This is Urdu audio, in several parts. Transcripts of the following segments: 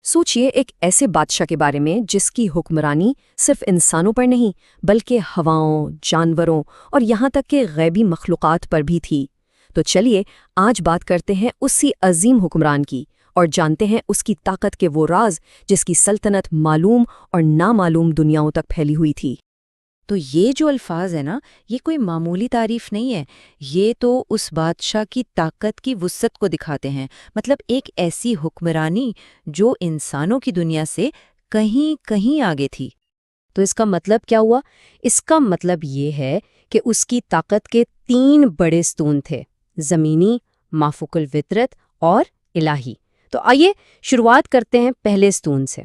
سوچئے ایک ایسے بادشاہ کے بارے میں جس کی حکمرانی صرف انسانوں پر نہیں بلکہ ہواؤں، جانوروں اور یہاں تک کہ غیبی مخلوقات پر بھی تھی۔ تو چلیے آج بات کرتے ہیں اسی عظیم حکمران کی اور جانتے ہیں اس کی طاقت کے وہ راز جس کی سلطنت معلوم اور نامعلوم دنیاؤں تک پھیلی ہوئی تھی۔ تو یہ جو الفاظ ہے نا، یہ کوئی معمولی تعریف نہیں ہے، یہ تو اس بادشاہ کی طاقت کی وسعت کو دکھاتے ہیں۔ مطلب ایک ایسی حکمرانی جو انسانوں کی دنیا سے کہیں کہیں آگے تھی۔ تو اس کا مطلب کیا ہوا؟ اس کا مطلب یہ ہے کہ اس کی طاقت کے 3 بڑے ستون تھے: زمینی، مافوق الفطرت اور الہی۔ تو آئیے شروعات کرتے ہیں پہلے ستون سے۔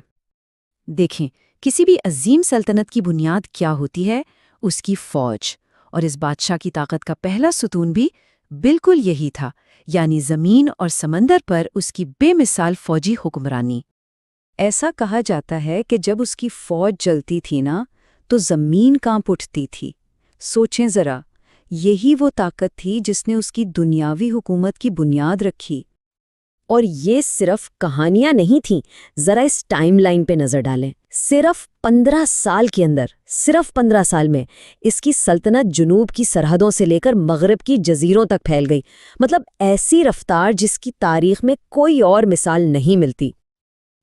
دیکھیں، کسی بھی عظیم سلطنت کی بنیاد کیا ہوتی ہے؟ اس کی فوج، اور اس بادشاہ کی طاقت کا پہلا ستون بھی بالکل یہی تھا، یعنی زمین اور سمندر پر اس کی بے مثال فوجی حکمرانی۔ ایسا کہا جاتا ہے کہ جب اس کی فوج چلتی تھی نا، تو زمین کانپ اٹھتی تھی۔ سوچیں ذرا، یہی وہ طاقت تھی جس نے اس کی دنیاوی حکومت کی بنیاد رکھی۔ اور یہ صرف کہانیاں نہیں تھیں، ذرا اس ٹائم لائن پہ نظر ڈالیں۔ صرف 15 سال کے اندر، صرف 15 سال میں اس کی سلطنت جنوب کی سرحدوں سے لے کر مغرب کی جزیروں تک پھیل گئی۔ مطلب ایسی رفتار جس کی تاریخ میں کوئی اور مثال نہیں ملتی۔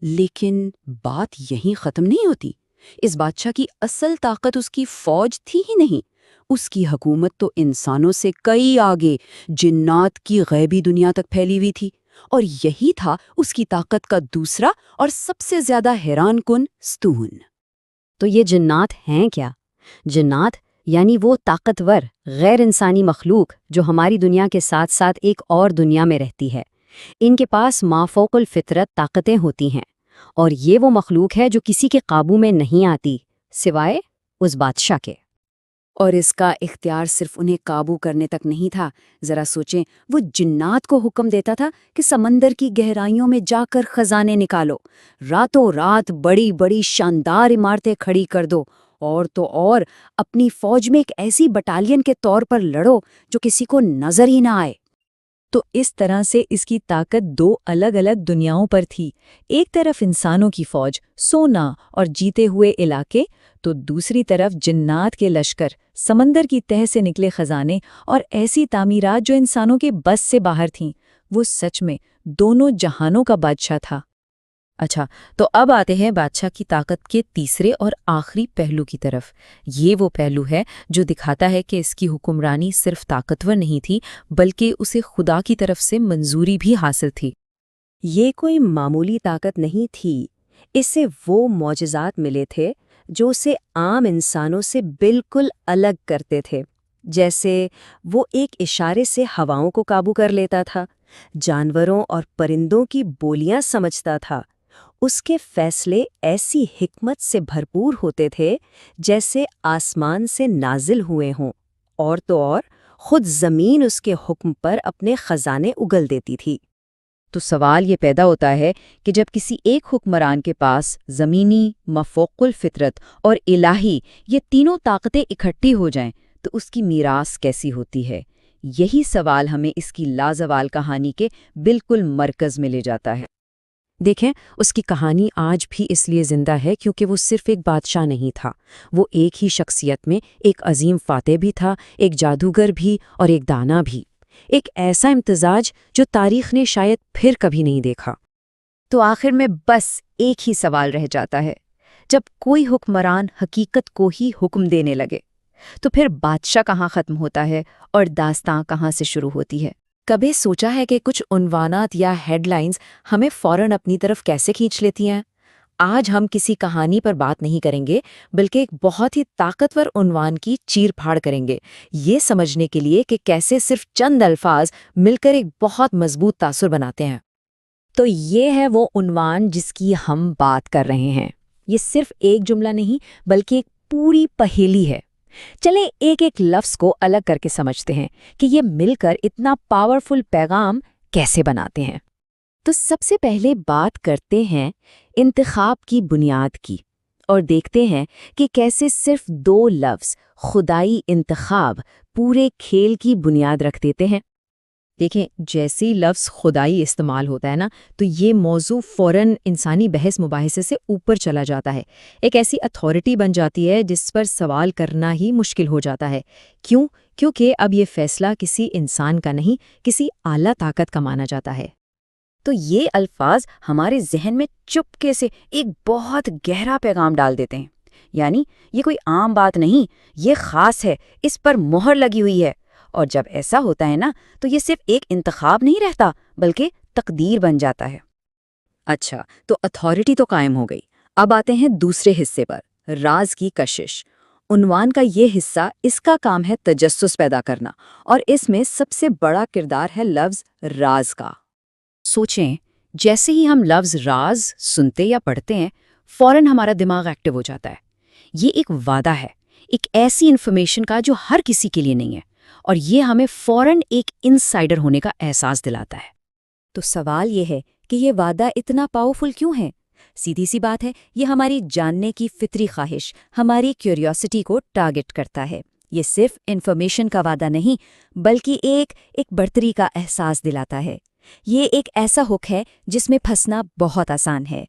لیکن بات یہیں ختم نہیں ہوتی۔ اس بادشاہ کی اصل طاقت اس کی فوج تھی ہی نہیں، اس کی حکومت تو انسانوں سے کئی آگے جنات کی غیبی دنیا تک پھیلی ہوئی تھی، اور یہی تھا اس کی طاقت کا دوسرا اور سب سے زیادہ حیران کن ستون۔ تو یہ جنات ہیں کیا؟ جنات یعنی وہ طاقتور غیر انسانی مخلوق جو ہماری دنیا کے ساتھ ساتھ ایک اور دنیا میں رہتی ہے۔ ان کے پاس مافوق الفطرت طاقتیں ہوتی ہیں، اور یہ وہ مخلوق ہے جو کسی کے قابو میں نہیں آتی سوائے اس بادشاہ کے۔ اور اس کا اختیار صرف انہیں قابو کرنے تک نہیں تھا۔ ذرا سوچیں، وہ جنات کو حکم دیتا تھا کہ سمندر کی گہرائیوں میں جا کر خزانے نکالو، راتوں رات بڑی بڑی شاندار عمارتیں کھڑی کر دو، اور تو اور اپنی فوج میں ایک ایسی بٹالین کے طور پر لڑو جو کسی کو نظر ہی نہ آئے۔ تو اس طرح سے اس کی طاقت 2 الگ الگ دنیاؤں پر تھی۔ ایک طرف انسانوں کی فوج، سونا اور جیتے ہوئے علاقے، تو دوسری طرف جنات کے لشکر، سمندر کی تہہ سے نکلے خزانے اور ایسی تعمیرات جو انسانوں کے بس سے باہر تھیں۔ وہ سچ میں دونوں جہانوں کا بادشاہ تھا۔ اچھا، تو اب آتے ہیں بادشاہ کی طاقت کے تیسرے اور آخری پہلو کی طرف۔ یہ وہ پہلو ہے جو دکھاتا ہے کہ اس کی حکمرانی صرف طاقتور نہیں تھی بلکہ اسے خدا کی طرف سے منظوری بھی حاصل تھی۔ یہ کوئی معمولی طاقت نہیں تھی، اس سے وہ معجزات ملے تھے جو اسے عام انسانوں سے بالکل الگ کرتے تھے۔ جیسے وہ ایک اشارے سے ہواؤں کو قابو کر لیتا تھا، جانوروں اور پرندوں کی بولیاں سمجھتا تھا۔ اس کے فیصلے ایسی حکمت سے بھرپور ہوتے تھے جیسے آسمان سے نازل ہوئے ہوں، اور تو اور خود زمین اس کے حکم پر اپنے خزانے اگل دیتی تھی۔ تو سوال یہ پیدا ہوتا ہے کہ جب کسی ایک حکمران کے پاس زمینی، مفوق الفطرت اور الہی یہ تینوں طاقتیں اکٹھی ہو جائیں تو اس کی میراث کیسی ہوتی ہے؟ یہی سوال ہمیں اس کی لازوال کہانی کے بالکل مرکز میں لے جاتا ہے۔ دیکھیں، اس کی کہانی آج بھی اس لیے زندہ ہے کیونکہ وہ صرف ایک بادشاہ نہیں تھا، وہ ایک ہی شخصیت میں ایک عظیم فاتح بھی تھا، ایک جادوگر بھی اور ایک دانا بھی۔ ایک ایسا امتزاج جو تاریخ نے شاید پھر کبھی نہیں دیکھا۔ تو آخر میں بس ایک ہی سوال رہ جاتا ہے، جب کوئی حکمران حقیقت کو ہی حکم دینے لگے تو پھر بادشاہ کہاں ختم ہوتا ہے اور داستاں کہاں سے شروع ہوتی ہے؟ کبھی سوچا ہے کہ کچھ عنوانات یا ہیڈ لائنز ہمیں فوراً اپنی طرف کیسے کھینچ لیتی ہیں؟ آج ہم کسی کہانی پر بات نہیں کریں گے بلکہ ایک بہت ہی طاقتور عنوان کی چیر پھاڑ کریں گے، یہ سمجھنے کے لیے کہ کیسے صرف چند الفاظ مل کر ایک بہت مضبوط تاثر بناتے ہیں۔ تو یہ ہے وہ عنوان جس کی ہم بات کر رہے ہیں۔ یہ صرف ایک جملہ نہیں بلکہ ایک پوری پہیلی ہے۔ چلیں ایک ایک لفظ کو الگ کر کے سمجھتے ہیں کہ یہ مل کر اتنا پاورفل پیغام کیسے بناتے ہیں۔ تو سب سے پہلے بات کرتے ہیں انتخاب کی بنیاد کی، اور دیکھتے ہیں کہ کیسے صرف 2 لفظ خدائی انتخاب پورے کھیل کی بنیاد رکھ دیتے ہیں۔ دیکھیں جیسے ہی لفظ خدائی استعمال ہوتا ہے نا تو یہ موضوع فوراً انسانی بحث مباحثے سے اوپر چلا جاتا ہے، ایک ایسی اتھارٹی بن جاتی ہے جس پر سوال کرنا ہی مشکل ہو جاتا ہے۔ کیوں؟ کیونکہ اب یہ فیصلہ کسی انسان کا نہیں، کسی اعلیٰ طاقت کا مانا جاتا ہے۔ تو یہ الفاظ ہمارے ذہن میں چپکے سے ایک بہت گہرا پیغام ڈال دیتے ہیں، یعنی یہ کوئی عام بات نہیں، یہ خاص ہے، اس پر مہر لگی ہوئی ہے۔ اور جب ایسا ہوتا ہے نا تو یہ صرف ایک انتخاب نہیں رہتا بلکہ تقدیر بن جاتا ہے۔ اچھا، تو اتھارٹی تو قائم ہو گئی، اب آتے ہیں دوسرے حصے پر، راز کی کشش۔ عنوان کا یہ حصہ، اس کا کام ہے تجسس پیدا کرنا، اور اس میں سب سے بڑا کردار ہے لفظ راز کا۔ سوچیں، جیسے ہی ہم لفظ راز سنتے یا پڑھتے ہیں فوراً ہمارا دماغ ایکٹیو ہو جاتا ہے۔ یہ ایک وعدہ ہے، ایک ایسی انفارمیشن کا جو ہر کسی کے لیے نہیں ہے، اور یہ ہمیں فوراً ایک انسائیڈر ہونے کا احساس دلاتا ہے۔ تو سوال یہ ہے کہ یہ وعدہ اتنا پاورفل کیوں ہے؟ سیدھی سی بات ہے، یہ ہماری جاننے کی فطری خواہش، ہماری کیوریوسٹی کو ٹارگٹ کرتا ہے۔ یہ صرف انفارمیشن کا وعدہ نہیں بلکہ ایک برتری کا احساس دلاتا ہے۔ یہ ایک ایسا ہک ہے جس میں پھنسنا بہت آسان ہے۔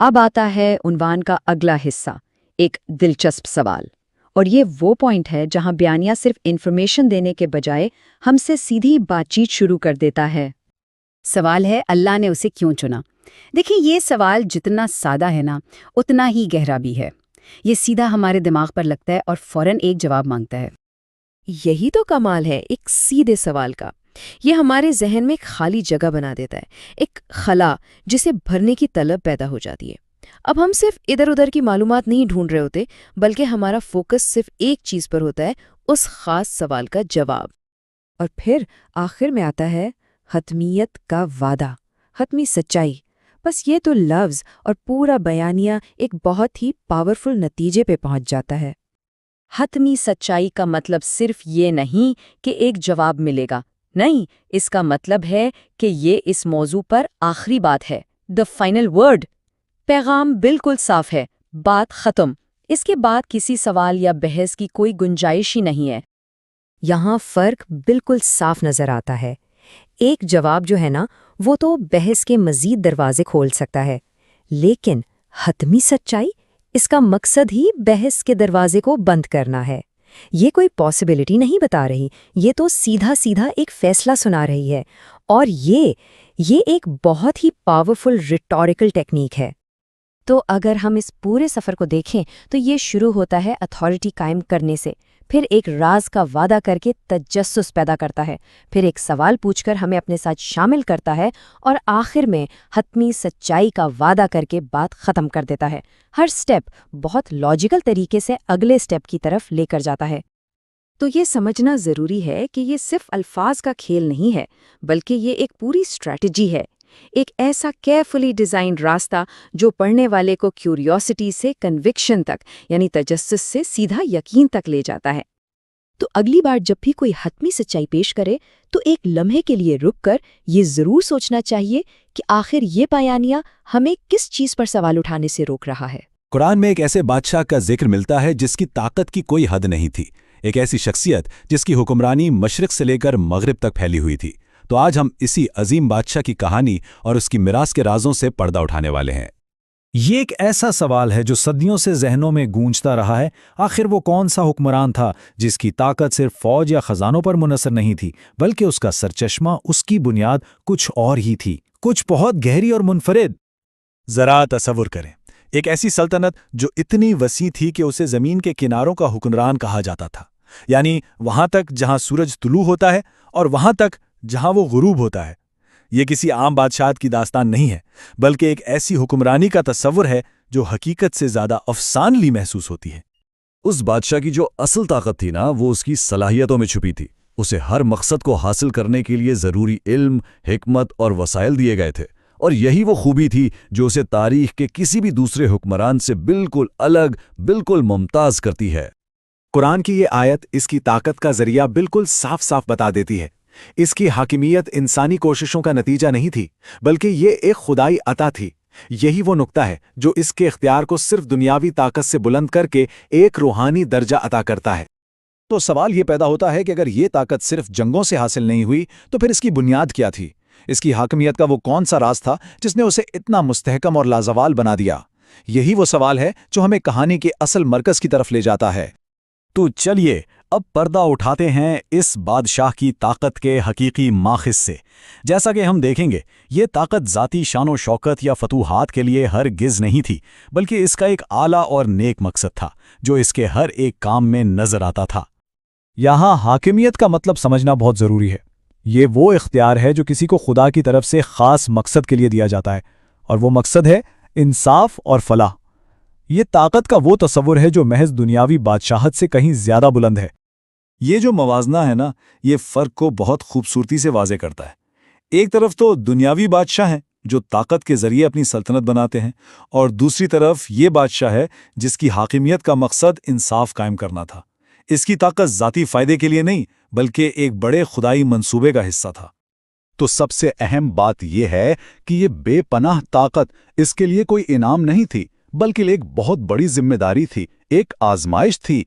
اب آتا ہے عنوان کا اگلا حصہ، ایک دلچسپ سوال، اور یہ وہ پوائنٹ ہے جہاں بیانیہ صرف انفارمیشن دینے کے بجائے ہم سے سیدھی بات چیت شروع کر دیتا ہے۔ سوال ہے، اللہ نے اسے کیوں چنا؟ دیکھیں، یہ سوال جتنا سادہ ہے نا اتنا ہی گہرا بھی ہے۔ یہ سیدھا ہمارے دماغ پر لگتا ہے اور فوراً ایک جواب مانگتا ہے۔ یہی تو کمال ہے ایک سیدھے سوال کا، یہ ہمارے ذہن میں ایک خالی جگہ بنا دیتا ہے، ایک خلا جسے بھرنے کی طلب پیدا ہو جاتی ہے۔ اب ہم صرف ادھر ادھر کی معلومات نہیں ڈھونڈ رہے ہوتے بلکہ ہمارا فوکس صرف ایک چیز پر ہوتا ہے، اس خاص سوال کا جواب۔ اور پھر آخر میں آتا ہے حتمیت کا وعدہ، حتمی سچائی۔ بس یہ تو لفظ اور پورا بیانیہ ایک بہت ہی پاورفل نتیجے پہ پہنچ جاتا ہے۔ حتمی سچائی کا مطلب صرف یہ نہیں کہ ایک جواب ملے گا، نہیں، اس کا مطلب ہے کہ یہ اس موضوع پر آخری بات ہے، the final word۔ پیغام بالکل صاف ہے، بات ختم، اس کے بعد کسی سوال یا بحث کی کوئی گنجائش ہی نہیں ہے۔ یہاں فرق بالکل صاف نظر آتا ہے۔ ایک جواب جو ہے نا وہ تو بحث کے مزید دروازے کھول سکتا ہے، لیکن حتمی سچائی، اس کا مقصد ہی بحث کے دروازے کو بند کرنا ہے۔ یہ کوئی پاسبلٹی نہیں بتا رہی، یہ تو سیدھا سیدھا ایک فیصلہ سنا رہی ہے، اور یہ ایک بہت ہی پاورفل ریٹوریکل ٹیکنیک ہے۔ تو اگر ہم اس پورے سفر کو دیکھیں تو یہ شروع ہوتا ہے اتھارٹی قائم کرنے سے، پھر ایک راز کا وعدہ کر کے تجسس پیدا کرتا ہے، پھر ایک سوال پوچھ کر ہمیں اپنے ساتھ شامل کرتا ہے، اور آخر میں حتمی سچائی کا وعدہ کر کے بات ختم کر دیتا ہے۔ ہر سٹیپ بہت لاجیکل طریقے سے اگلے سٹیپ کی طرف لے کر جاتا ہے۔ تو یہ سمجھنا ضروری ہے کہ یہ صرف الفاظ کا کھیل نہیں ہے بلکہ یہ ایک پوری اسٹریٹجی ہے، ایک ایسا کیئرفلی ڈیزائنڈ راستہ جو پڑھنے والے کو کیوریوسٹی سے کنوکشن تک، یعنی تجسس سے سیدھا یقین تک لے جاتا ہے۔ تو اگلی بار جب بھی کوئی حتمی سچائی پیش کرے تو ایک لمحے کے لیے رک کر یہ ضرور سوچنا چاہیے کہ آخر یہ بیانیہ ہمیں کس چیز پر سوال اٹھانے سے روک رہا ہے۔ قرآن میں ایک ایسے بادشاہ کا ذکر ملتا ہے جس کی طاقت کی کوئی حد نہیں تھی، ایک ایسی شخصیت جس کی حکمرانی مشرق سے لے کر مغرب تک پھیلی ہوئی تھی۔ تو آج ہم اسی عظیم بادشاہ کی کہانی اور اس کی میراث کے رازوں سے پردہ اٹھانے والے ہیں۔ یہ ایک ایسا سوال ہے جو صدیوں سے ذہنوں میں گونجتا رہا ہے، آخر وہ کون سا حکمران تھا جس کی طاقت صرف فوج یا خزانوں پر منحصر نہیں تھی، بلکہ اس کا سرچشمہ، اس کی بنیاد کچھ اور ہی تھی، کچھ بہت گہری اور منفرد۔ ذرا تصور کریں، ایک ایسی سلطنت جو اتنی وسیع تھی کہ اسے زمین کے کناروں کا حکمران کہا جاتا تھا، یعنی وہاں تک جہاں سورج طلوع ہوتا ہے اور وہاں تک جہاں وہ غروب ہوتا ہے۔ یہ کسی عام بادشاہت کی داستان نہیں ہے، بلکہ ایک ایسی حکمرانی کا تصور ہے جو حقیقت سے زیادہ افسانوی محسوس ہوتی ہے۔ اس بادشاہ کی جو اصل طاقت تھی نا وہ اس کی صلاحیتوں میں چھپی تھی۔ اسے ہر مقصد کو حاصل کرنے کے لیے ضروری علم، حکمت اور وسائل دیے گئے تھے، اور یہی وہ خوبی تھی جو اسے تاریخ کے کسی بھی دوسرے حکمران سے بالکل الگ، بالکل ممتاز کرتی ہے۔ قرآن کی یہ آیت اس کی طاقت کا ذریعہ بالکل صاف صاف بتا دیتی ہے۔ اس کی حاکمیت انسانی کوششوں کا نتیجہ نہیں تھی، بلکہ یہ ایک خدائی عطا تھی۔ یہی وہ نقطہ ہے جو اس کے اختیار کو صرف دنیاوی طاقت سے بلند کر کے ایک روحانی درجہ عطا کرتا ہے۔ تو سوال یہ پیدا ہوتا ہے کہ اگر یہ طاقت صرف جنگوں سے حاصل نہیں ہوئی تو پھر اس کی بنیاد کیا تھی؟ اس کی حاکمیت کا وہ کون سا راز تھا جس نے اسے اتنا مستحکم اور لازوال بنا دیا؟ یہی وہ سوال ہے جو ہمیں کہانی کے اصل مرکز کی طرف لے جاتا ہے۔ تو چلیے اب پردہ اٹھاتے ہیں اس بادشاہ کی طاقت کے حقیقی ماخذ سے۔ جیسا کہ ہم دیکھیں گے، یہ طاقت ذاتی شان و شوکت یا فتوحات کے لیے ہرگز نہیں تھی، بلکہ اس کا ایک اعلیٰ اور نیک مقصد تھا جو اس کے ہر ایک کام میں نظر آتا تھا۔ یہاں حاکمیت کا مطلب سمجھنا بہت ضروری ہے۔ یہ وہ اختیار ہے جو کسی کو خدا کی طرف سے خاص مقصد کے لیے دیا جاتا ہے، اور وہ مقصد ہے انصاف اور فلاح۔ یہ طاقت کا وہ تصور ہے جو محض دنیاوی بادشاہت سے کہیں زیادہ بلند ہے۔ یہ جو موازنہ ہے نا، یہ فرق کو بہت خوبصورتی سے واضح کرتا ہے۔ ایک طرف تو دنیاوی بادشاہ ہیں جو طاقت کے ذریعے اپنی سلطنت بناتے ہیں، اور دوسری طرف یہ بادشاہ ہے جس کی حاکمیت کا مقصد انصاف قائم کرنا تھا۔ اس کی طاقت ذاتی فائدے کے لیے نہیں بلکہ ایک بڑے خدائی منصوبے کا حصہ تھا۔ تو سب سے اہم بات یہ ہے کہ یہ بے پناہ طاقت اس کے لیے کوئی انعام نہیں تھی، بلکہ ایک بہت بڑی ذمہ داری تھی، ایک آزمائش تھی۔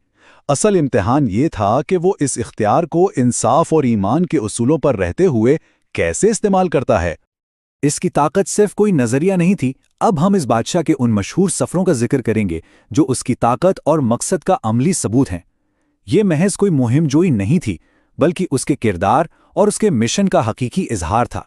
اصل امتحان یہ تھا کہ وہ اس اختیار کو انصاف اور ایمان کے اصولوں پر رہتے ہوئے کیسے استعمال کرتا ہے۔ اس کی طاقت صرف کوئی نظریہ نہیں تھی۔ اب ہم اس بادشاہ کے ان مشہور سفروں کا ذکر کریں گے جو اس کی طاقت اور مقصد کا عملی ثبوت ہیں۔ یہ محض کوئی مہم جوئی نہیں تھی، بلکہ اس کے کردار اور اس کے مشن کا حقیقی اظہار تھا۔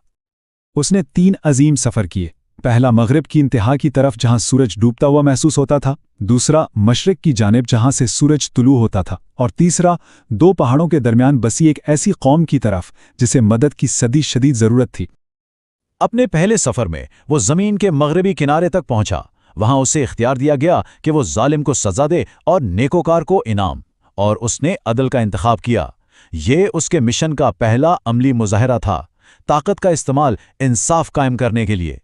اس نے 3 عظیم سفر کیے۔ پہلا مغرب کی انتہا کی طرف جہاں سورج ڈوبتا ہوا محسوس ہوتا تھا، دوسرا مشرق کی جانب جہاں سے سورج طلوع ہوتا تھا، اور تیسرا 2 پہاڑوں کے درمیان بسی ایک ایسی قوم کی طرف جسے مدد کی شدید ضرورت تھی۔ اپنے پہلے سفر میں وہ زمین کے مغربی کنارے تک پہنچا۔ وہاں اسے اختیار دیا گیا کہ وہ ظالم کو سزا دے اور نیکوکار کو انعام، اور اس نے عدل کا انتخاب کیا۔ یہ اس کے مشن کا پہلا عملی مظاہرہ تھا، طاقت کا استعمال انصاف قائم کرنے کے لیے۔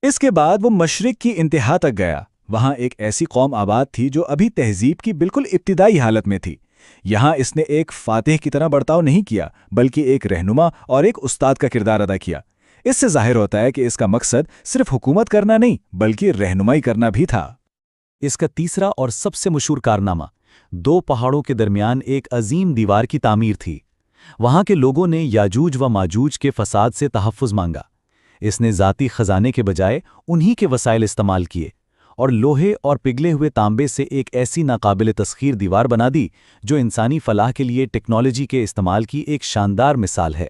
اس کے بعد وہ مشرق کی انتہا تک گیا۔ وہاں ایک ایسی قوم آباد تھی جو ابھی تہذیب کی بالکل ابتدائی حالت میں تھی۔ یہاں اس نے ایک فاتح کی طرح برتاؤ نہیں کیا، بلکہ ایک رہنما اور ایک استاد کا کردار ادا کیا۔ اس سے ظاہر ہوتا ہے کہ اس کا مقصد صرف حکومت کرنا نہیں بلکہ رہنمائی کرنا بھی تھا۔ اس کا تیسرا اور سب سے مشہور کارنامہ 2 پہاڑوں کے درمیان ایک عظیم دیوار کی تعمیر تھی۔ وہاں کے لوگوں نے یاجوج و ماجوج کے فساد سے تحفظ مانگا۔ اس نے ذاتی خزانے کے بجائے انہی کے وسائل استعمال کیے اور لوہے اور پگھلے ہوئے تانبے سے ایک ایسی ناقابل تسخیر دیوار بنا دی جو انسانی فلاح کے لیے ٹیکنالوجی کے استعمال کی ایک شاندار مثال ہے۔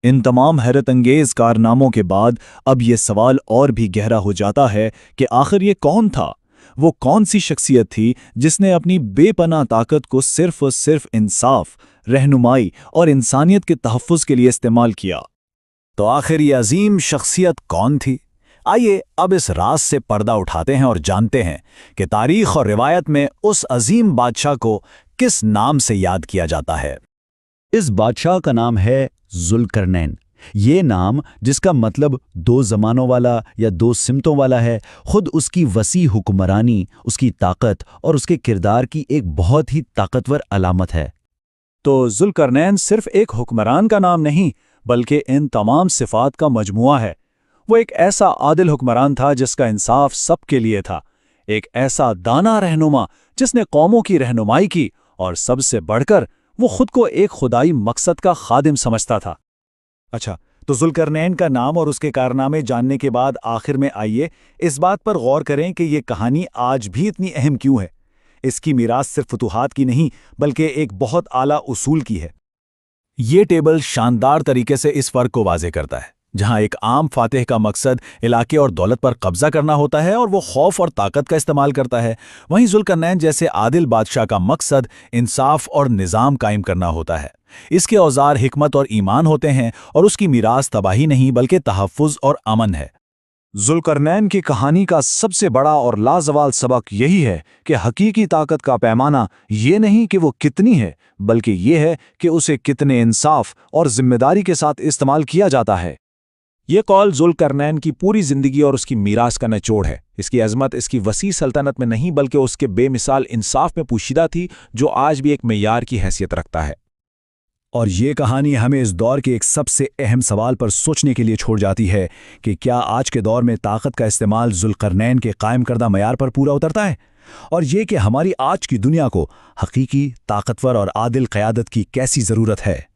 ان تمام حیرت انگیز کارناموں کے بعد اب یہ سوال اور بھی گہرا ہو جاتا ہے کہ آخر یہ کون تھا؟ وہ کون سی شخصیت تھی جس نے اپنی بے پناہ طاقت کو صرف اور صرف انصاف، رہنمائی اور انسانیت کے تحفظ کے لیے استعمال کیا؟ تو آخر یہ عظیم شخصیت کون تھی؟ آئیے اب اس راز سے پردہ اٹھاتے ہیں اور جانتے ہیں کہ تاریخ اور روایت میں اس عظیم بادشاہ کو کس نام سے یاد کیا جاتا ہے۔ اس بادشاہ کا نام ہے ذوالقرنین۔ یہ نام، جس کا مطلب 2 زمانوں والا یا 2 سمتوں والا ہے، خود اس کی وسیع حکمرانی، اس کی طاقت اور اس کے کردار کی ایک بہت ہی طاقتور علامت ہے۔ تو ذوالقرنین صرف ایک حکمران کا نام نہیں بلکہ ان تمام صفات کا مجموعہ ہے۔ وہ ایک ایسا عادل حکمران تھا جس کا انصاف سب کے لیے تھا، ایک ایسا دانا رہنما جس نے قوموں کی رہنمائی کی، اور سب سے بڑھ کر وہ خود کو ایک خدائی مقصد کا خادم سمجھتا تھا۔ اچھا، تو ذوالقرنین کا نام اور اس کے کارنامے جاننے کے بعد آخر میں آئیے اس بات پر غور کریں کہ یہ کہانی آج بھی اتنی اہم کیوں ہے۔ اس کی میراث صرف فتوحات کی نہیں بلکہ ایک بہت اعلیٰ اصول کی ہے۔ یہ ٹیبل شاندار طریقے سے اس فرق کو واضح کرتا ہے۔ جہاں ایک عام فاتح کا مقصد علاقے اور دولت پر قبضہ کرنا ہوتا ہے اور وہ خوف اور طاقت کا استعمال کرتا ہے، وہیں ذوالقرنین جیسے عادل بادشاہ کا مقصد انصاف اور نظام قائم کرنا ہوتا ہے۔ اس کے اوزار حکمت اور ایمان ہوتے ہیں، اور اس کی میراث تباہی نہیں بلکہ تحفظ اور امن ہے۔ ذوالقرنین کی کہانی کا سب سے بڑا اور لازوال سبق یہی ہے کہ حقیقی طاقت کا پیمانہ یہ نہیں کہ وہ کتنی ہے، بلکہ یہ ہے کہ اسے کتنے انصاف اور ذمہ داری کے ساتھ استعمال کیا جاتا ہے۔ یہ قول ذوالقرنین کی پوری زندگی اور اس کی میراث کا نچوڑ ہے۔ اس کی عظمت اس کی وسیع سلطنت میں نہیں بلکہ اس کے بے مثال انصاف میں پوشیدہ تھی، جو آج بھی ایک معیار کی حیثیت رکھتا ہے۔ اور یہ کہانی ہمیں اس دور کے ایک سب سے اہم سوال پر سوچنے کے لیے چھوڑ جاتی ہے کہ کیا آج کے دور میں طاقت کا استعمال ذوالقرنین کے قائم کردہ معیار پر پورا اترتا ہے؟ اور یہ کہ ہماری آج کی دنیا کو حقیقی طاقتور اور عادل قیادت کی کیسی ضرورت ہے۔